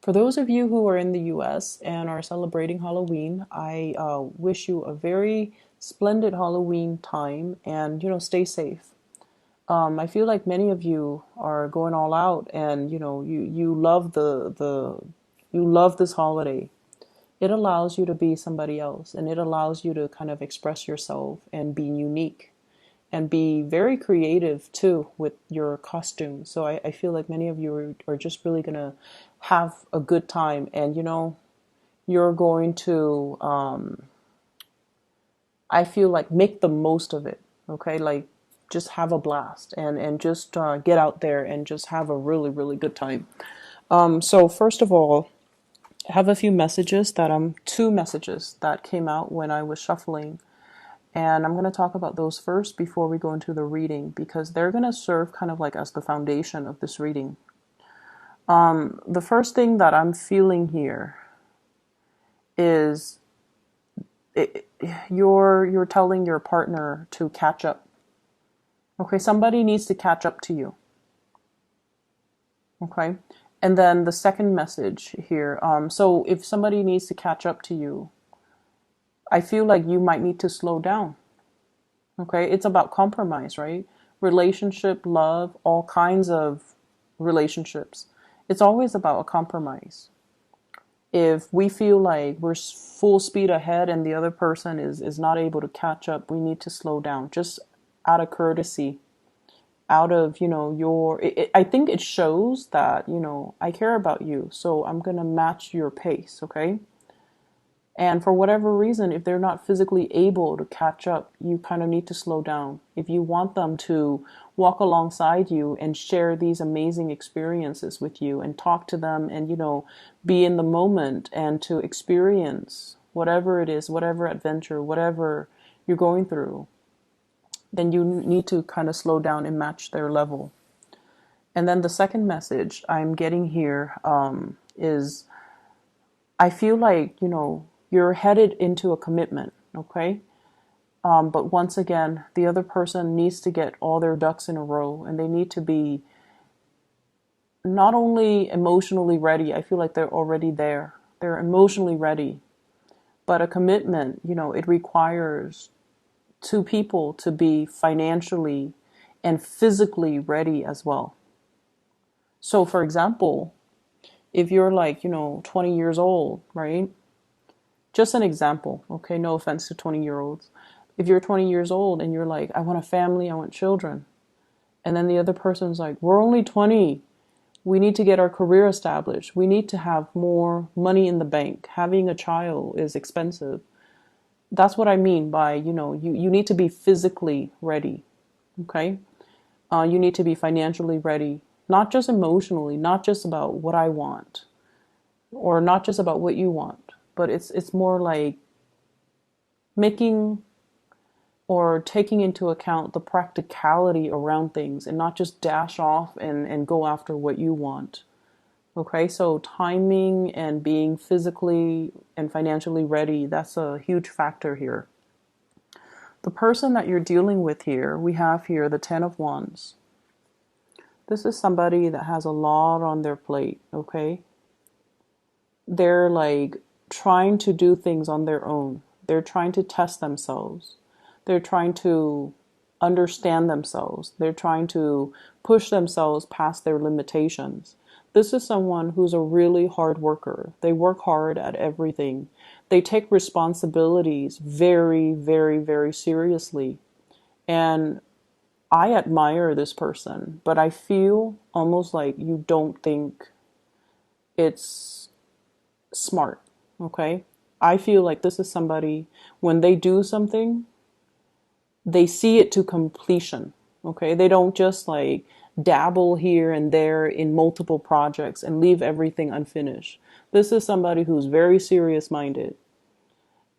For those of you who are in the US and are celebrating Halloween, I wish you a very splendid Halloween time and, stay safe. I feel like many of you are going all out and, you love you love this holiday. It allows you to be somebody else and it allows you to kind of express yourself and be unique and be very creative too with your costume. So I feel like many of you are just really gonna have a good time, and you're going to I feel like make the most of it. Okay, like just have a blast and just get out there and just have a really really good time. So first of all, I have a few messages that two messages that came out when I was shuffling. And I'm going to talk about those first before we go into the reading because they're going to serve kind of like as the foundation of this reading. The first thing that I'm feeling here is you're telling your partner to catch up. Okay, somebody needs to catch up to you. Okay, and then the second message here. So if somebody needs to catch up to you, I feel like you might need to slow down. Okay, it's about compromise, right? Relationship, love, all kinds of relationships. It's always about a compromise. If we feel like we're full speed ahead and the other person is not able to catch up, we need to slow down just out of courtesy, out of, I think it shows that, I care about you, so I'm going to match your pace, okay? And for whatever reason, if they're not physically able to catch up, you kind of need to slow down. If you want them to walk alongside you and share these amazing experiences with you and talk to them and, be in the moment and to experience whatever it is, whatever adventure, whatever you're going through, then you need to kind of slow down and match their level. And then the second message I'm getting here is I feel like, you're headed into a commitment, okay? But once again, the other person needs to get all their ducks in a row and they need to be not only emotionally ready, I feel like they're already there. They're emotionally ready. But a commitment, it requires two people to be financially and physically ready as well. So, for example, if you're like, 20 years old, right? Just an example, okay? No offense to 20-year-olds. If you're 20 years old and you're like, I want a family, I want children. And then the other person's like, we're only 20. We need to get our career established. We need to have more money in the bank. Having a child is expensive. That's what I mean by, you need to be physically ready, okay? You need to be financially ready, not just emotionally, not just about what I want, or not just about what you want, but it's more like making or taking into account the practicality around things and not just dash off and go after what you want. Okay, so timing and being physically and financially ready, that's a huge factor here. The person that you're dealing with here, we have here the Ten of Wands. This is somebody that has a lot on their plate, okay? They're like trying to do things on their own. They're trying to test themselves. They're trying to understand themselves. They're trying to push themselves past their limitations. This is someone who's a really hard worker. They work hard at everything. They take responsibilities very, very, very seriously. And I admire this person, but I feel almost like you don't think it's smart, okay? I feel like this is somebody, when they do something, they see it to completion, okay? They don't just like dabble here and there in multiple projects and leave everything unfinished. This is somebody who's very serious minded.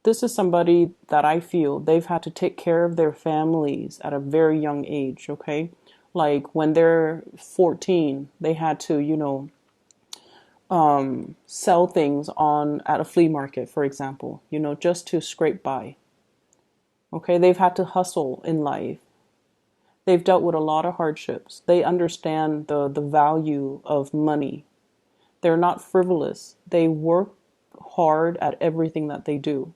This is somebody that I feel they've had to take care of their families at a very young age, okay? Like when they're 14, they had to, sell things on at a flea market, for example, just to scrape by. Okay, they've had to hustle in life. They've dealt with a lot of hardships. They understand the value of money. They're not frivolous. They work hard at everything that they do.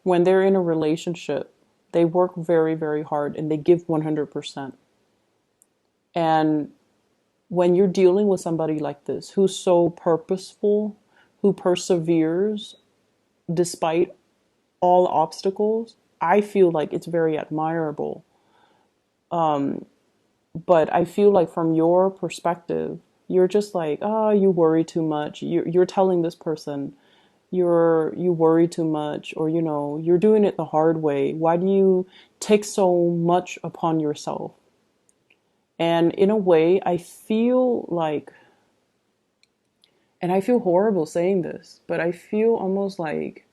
When they're in a relationship, they work very, very hard and they give 100%. And when you're dealing with somebody like this, who's so purposeful, who perseveres despite all obstacles, I feel like it's very admirable. But I feel like from your perspective, you're just like, oh, you worry too much. You're telling this person, you worry too much, or you're doing it the hard way. Why do you take so much upon yourself? And in a way, I feel like, and I feel horrible saying this, but I feel almost like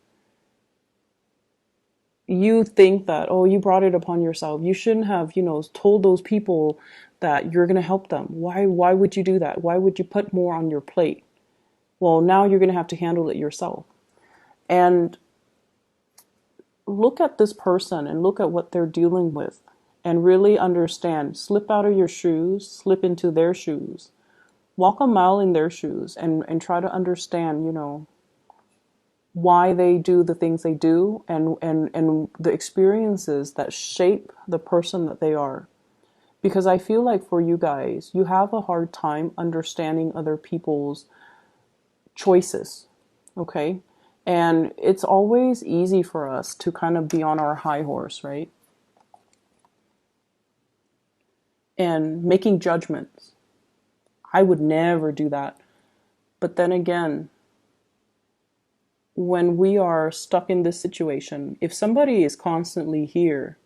you think that, oh, you brought it upon yourself. You shouldn't have, told those people that you're going to help them. Why would you do that? Why would you put more on your plate? Well, now you're going to have to handle it yourself. And look at this person and look at what they're dealing with and really understand. Slip out of your shoes, slip into their shoes, walk a mile in their shoes, and try to understand, why they do the things they do, and the experiences that shape the person that they are. Because I feel like for you guys, you have a hard time understanding other people's choices, okay? And it's always easy for us to kind of be on our high horse, right? And making judgments. I would never do that. But then again, when we are stuck in this situation, if somebody is constantly here,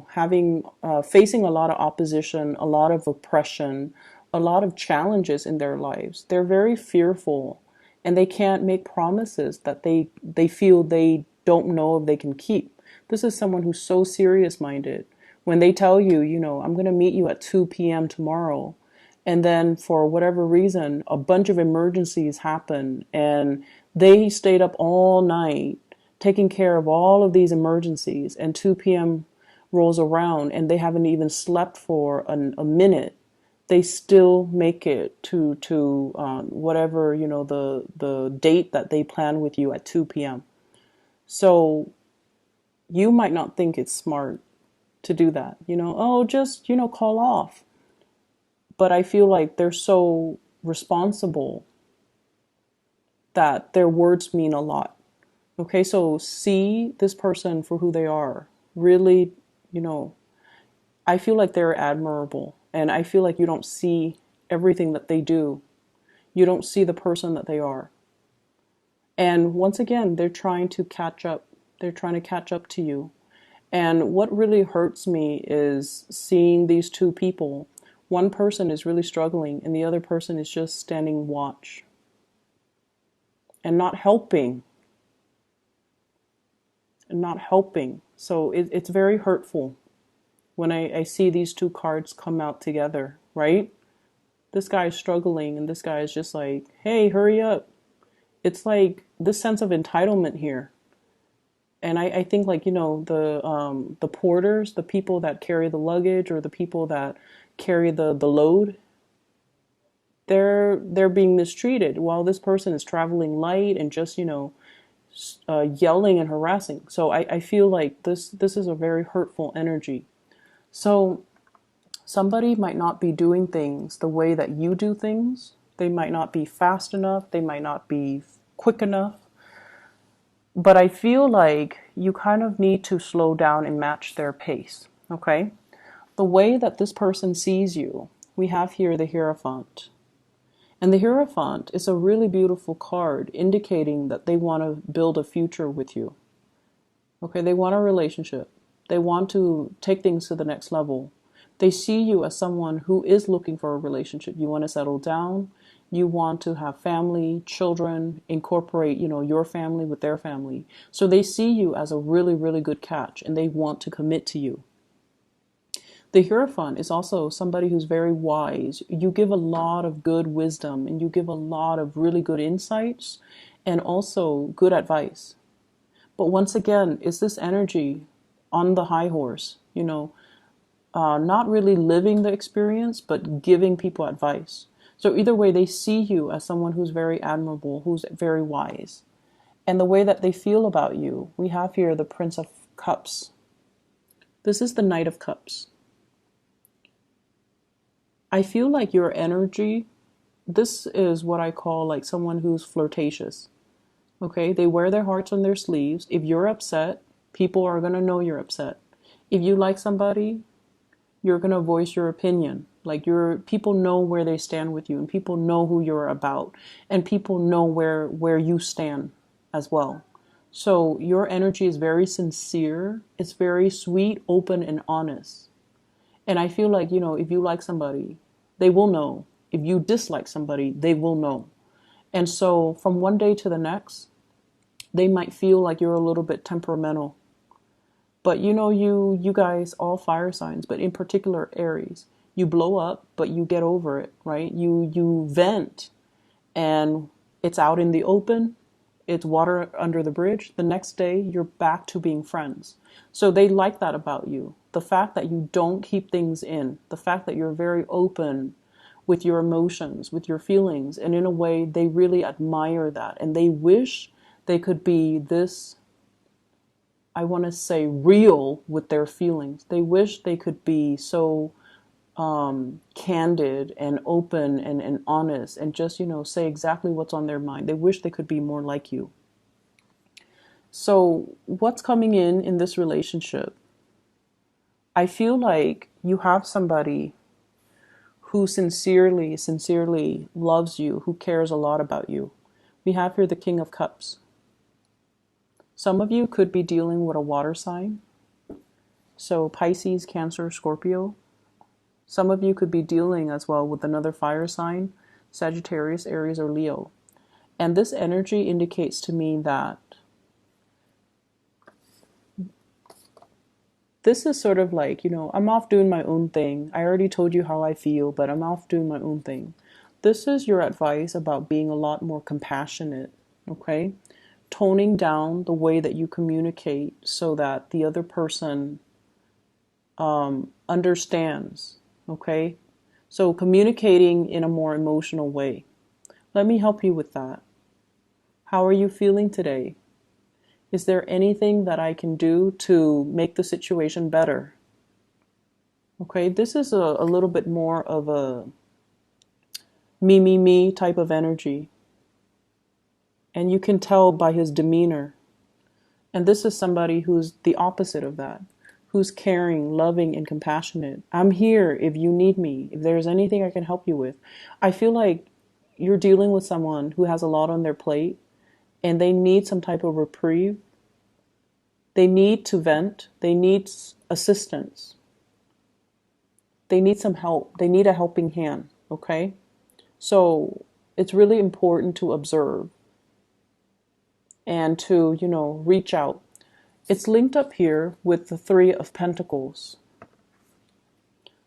having facing a lot of opposition, a lot of oppression, a lot of challenges in their lives, they're very fearful, and they can't make promises that they feel they don't know if they can keep. This is someone who's so serious minded. When they tell you, I'm going to meet you at 2 p.m. tomorrow, and then for whatever reason, a bunch of emergencies happen, and they stayed up all night taking care of all of these emergencies, and 2 p.m. rolls around and they haven't even slept for a minute, they still make it to whatever, the date that they plan with you at 2 p.m. So you might not think it's smart to do that, oh, just, call off. But I feel like they're so responsible that their words mean a lot. Okay, so see this person for who they are. Really, I feel like they're admirable. And I feel like you don't see everything that they do. You don't see the person that they are. And once again, they're trying to catch up. They're trying to catch up to you. And what really hurts me is seeing these two people. One person is really struggling and the other person is just standing watch and not helping. So it's very hurtful when I see these two cards come out together, right? This guy is struggling and this guy is just like, hey, hurry up. It's like this sense of entitlement here. And I think, like, the porters, the people that carry the luggage, or the people that carry the load, they're being mistreated while this person is traveling light and just, yelling and harassing. So I feel like this is a very hurtful energy. So somebody might not be doing things the way that you do things. They might not be fast enough. They might not be quick enough. But I feel like you kind of need to slow down and match their pace, okay? The way that this person sees you, we have here the Hierophant. And the Hierophant is a really beautiful card indicating that they want to build a future with you. Okay, they want a relationship. They want to take things to the next level. They see you as someone who is looking for a relationship. You want to settle down. You want to have family, children, incorporate, your family with their family. So they see you as a really, really good catch, and they want to commit to you. The Hierophant is also somebody who's very wise. You give a lot of good wisdom, and you give a lot of really good insights, and also good advice. But once again, it's this energy on the high horse, not really living the experience, but giving people advice. So either way, they see you as someone who's very admirable, who's very wise. And the way that they feel about you, we have here the Prince of Cups. This is the Knight of Cups. I feel like your energy, this is what I call like someone who's flirtatious. Okay, they wear their hearts on their sleeves. If you're upset, people are going to know you're upset. If you like somebody, you're going to voice your opinion. Like people know where they stand with you, and people know who you're about, and people know where you stand as well. So your energy is very sincere. It's very sweet, open, and honest. And I feel like, if you like somebody, they will know. If you dislike somebody, they will know. And so from one day to the next, they might feel like you're a little bit temperamental. But you guys, all fire signs, but in particular Aries, you blow up, but you get over it, right? You vent, and it's out in the open. It's water under the bridge. The next day, you're back to being friends. So they like that about you. The fact that you don't keep things in, the fact that you're very open with your emotions, with your feelings, and in a way, they really admire that. And they wish they could be this, I want to say, real with their feelings. They wish they could be so candid and open and honest and just, say exactly what's on their mind. They wish they could be more like you. So what's coming in this relationship? I feel like you have somebody who sincerely loves you, who cares a lot about you. We have here the King of Cups. Some of you could be dealing with a water sign. So Pisces, Cancer, Scorpio. Some of you could be dealing as well with another fire sign, Sagittarius, Aries, or Leo. And this energy indicates to me that this is sort of like, I'm off doing my own thing. I already told you how I feel, but I'm off doing my own thing. This is your advice about being a lot more compassionate, okay? Toning down the way that you communicate so that the other person understands, okay? So communicating in a more emotional way. Let me help you with that. How are you feeling today? Is there anything that I can do to make the situation better? Okay, this is a little bit more of a me type of energy. And you can tell by his demeanor. And this is somebody who's the opposite of that, who's caring, loving, and compassionate. I'm here if you need me, if there's anything I can help you with. I feel like you're dealing with someone who has a lot on their plate and they need some type of reprieve. They need to vent. They need assistance. They need some help. They need a helping hand, okay? So it's really important to observe and to, reach out. It's linked up here with the Three of Pentacles.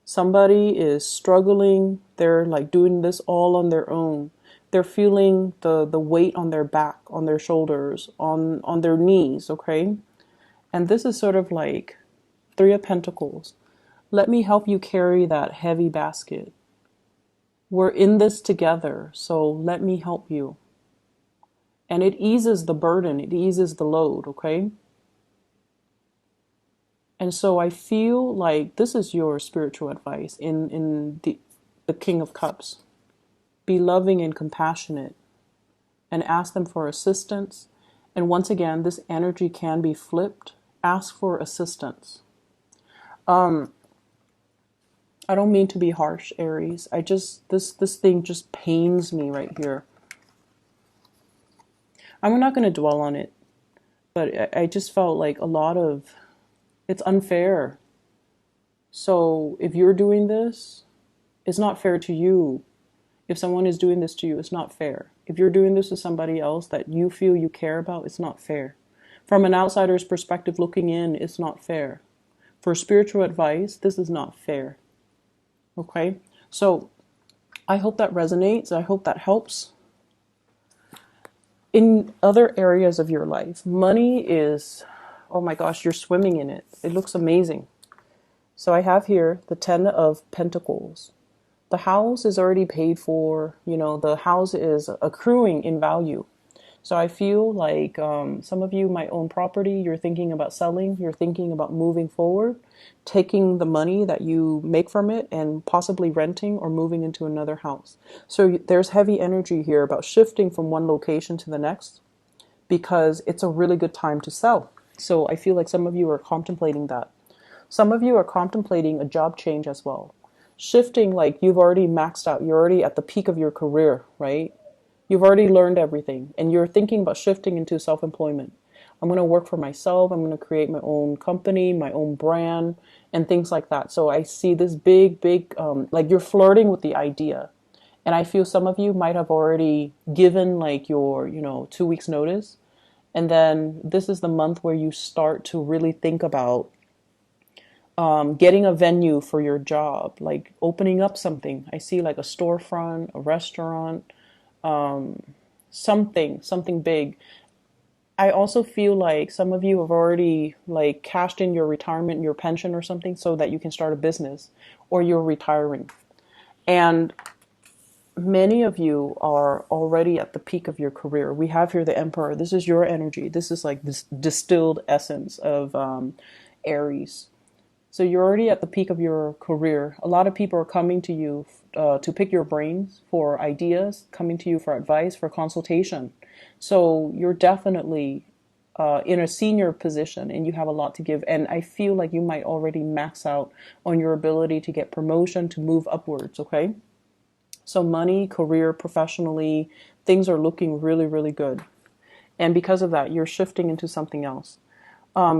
Somebody is struggling. They're like doing this all on their own. They're feeling the weight on their back, on their shoulders, on their knees, okay? And this is sort of like Three of Pentacles. Let me help you carry that heavy basket. We're in this together, so let me help you. And it eases the burden, it eases the load, okay? And so I feel like this is your spiritual advice in the King of Cups. Be loving and compassionate and ask them for assistance. And once again, this energy can be flipped. Ask for assistance. I don't mean to be harsh, Aries. This thing just pains me right here. I'm not going to dwell on it, but I just felt like it's unfair. So if you're doing this, it's not fair to you. If someone is doing this to you, it's not fair. If you're doing this to somebody else that you feel you care about, it's not fair. From an outsider's perspective looking in, it's not fair. For spiritual advice, this is not fair. Okay? So I hope that resonates. I hope that helps. In other areas of your life, money is, oh my gosh, you're swimming in it. It looks amazing. So I have here the Ten of Pentacles. The house is already paid for, the house is accruing in value. So I feel like some of you might own property, you're thinking about selling, you're thinking about moving forward, taking the money that you make from it and possibly renting or moving into another house. So there's heavy energy here about shifting from one location to the next because it's a really good time to sell. So I feel like some of you are contemplating that. Some of you are contemplating a job change as well. Shifting, like you've already maxed out, you're already at the peak of your career, right? You've already learned everything and you're thinking about shifting into self-employment. I'm going to work for myself. I'm going to create my own company, my own brand, and things like that. So I see this big, like you're flirting with the idea. And I feel some of you might have already given like your, 2 weeks notice. And then this is the month where you start to really think about getting a venue for your job, like opening up something. I see like a storefront, a restaurant, something big. I also feel like some of you have already like cashed in your retirement, your pension or something so that you can start a business or you're retiring. And many of you are already at the peak of your career. We have here the Emperor. This is your energy. This is like this distilled essence of Aries. So you're already at the peak of your career. A lot of people are coming to you to pick your brains for ideas, coming to you for advice, for consultation. So you're definitely in a senior position and you have a lot to give. And I feel like you might already max out on your ability to get promotion, to move upwards, okay? So money, career, professionally, things are looking really, really good. And because of that, you're shifting into something else.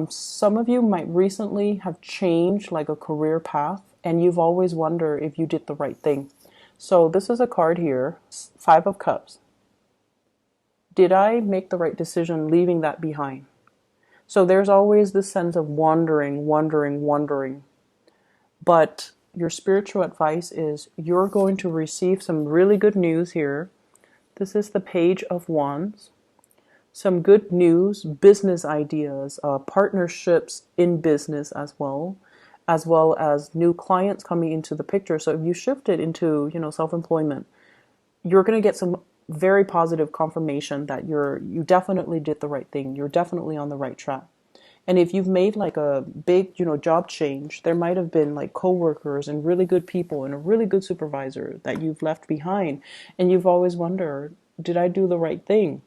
Some of you might recently have changed like a career path and you've always wondered if you did the right thing. So this is a card here, Five of Cups. Did I make the right decision leaving that behind? So there's always this sense of wondering. But your spiritual advice is you're going to receive some really good news here. This is the Page of Wands. Some good news, business ideas, partnerships in business as well as new clients coming into the picture. So if you shift it into, self-employment, you're going to get some very positive confirmation that you definitely did the right thing. You're definitely on the right track. And if you've made like a big, job change, there might have been like coworkers and really good people and a really good supervisor that you've left behind. And you've always wondered, did I do the right thing?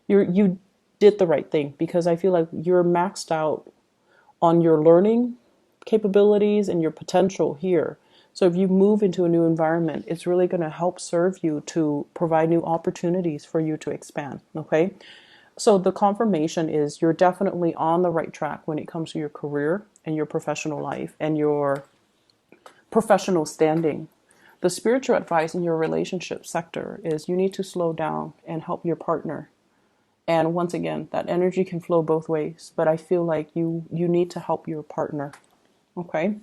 You did the right thing because I feel like you're maxed out on your learning capabilities and your potential here. So if you move into a new environment, it's really going to help serve you to provide new opportunities for you to expand. Okay. So the confirmation is you're definitely on the right track when it comes to your career and your professional life and your professional standing. The spiritual advice in your relationship sector is you need to slow down and help your partner. And once again, that energy can flow both ways, but I feel like you need to help your partner. Okay.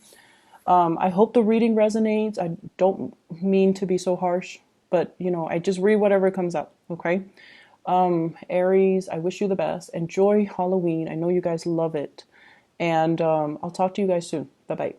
I hope the reading resonates. I don't mean to be so harsh, but I just read whatever comes up. Okay. Aries, I wish you the best. Enjoy Halloween. I know you guys love it. And I'll talk to you guys soon. Bye-bye.